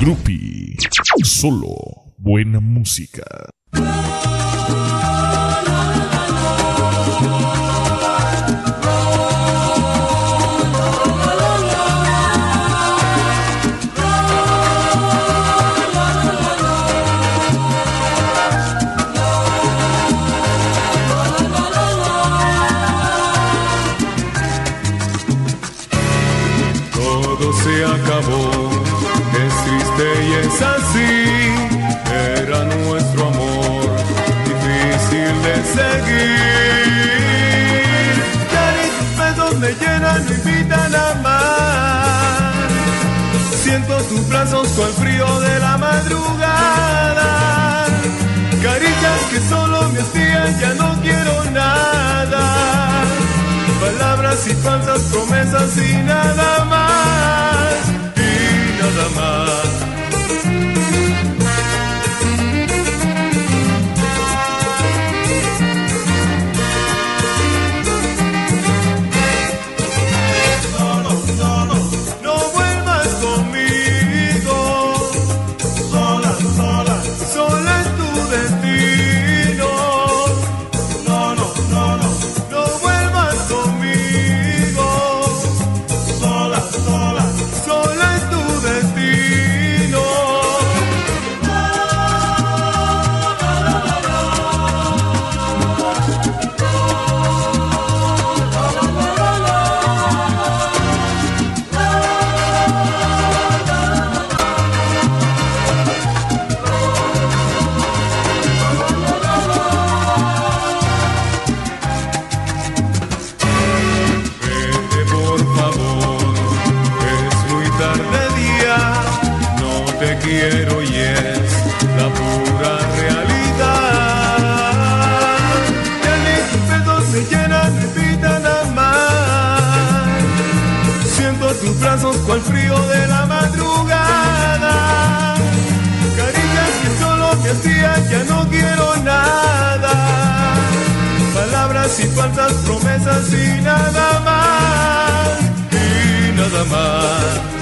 Grupi, solo buena música. Todo se acabó, es triste y es así, era nuestro amor, difícil de seguir. Ya ni tus besos me llenan, me invitan a amar. Siento tus brazos con el frío de la madrugada, caricias que solo me hastían, ya no quiero nada. Palabras y falsas promesas y nada más, y nada más. No vuelvas conmigo, sola es tu destino. No vuelvas conmigo, sola es tu destino. Vete por favor, es muy tarde día, no te quiero y es la pura realidad. Ya ni tus besos me llenan, me invitan a amar. Siento tus brazos cual frío de la madrugada, caricias que solo me hacían, ya no quiero nada. Palabras y falsas promesas y nada más, y nada más.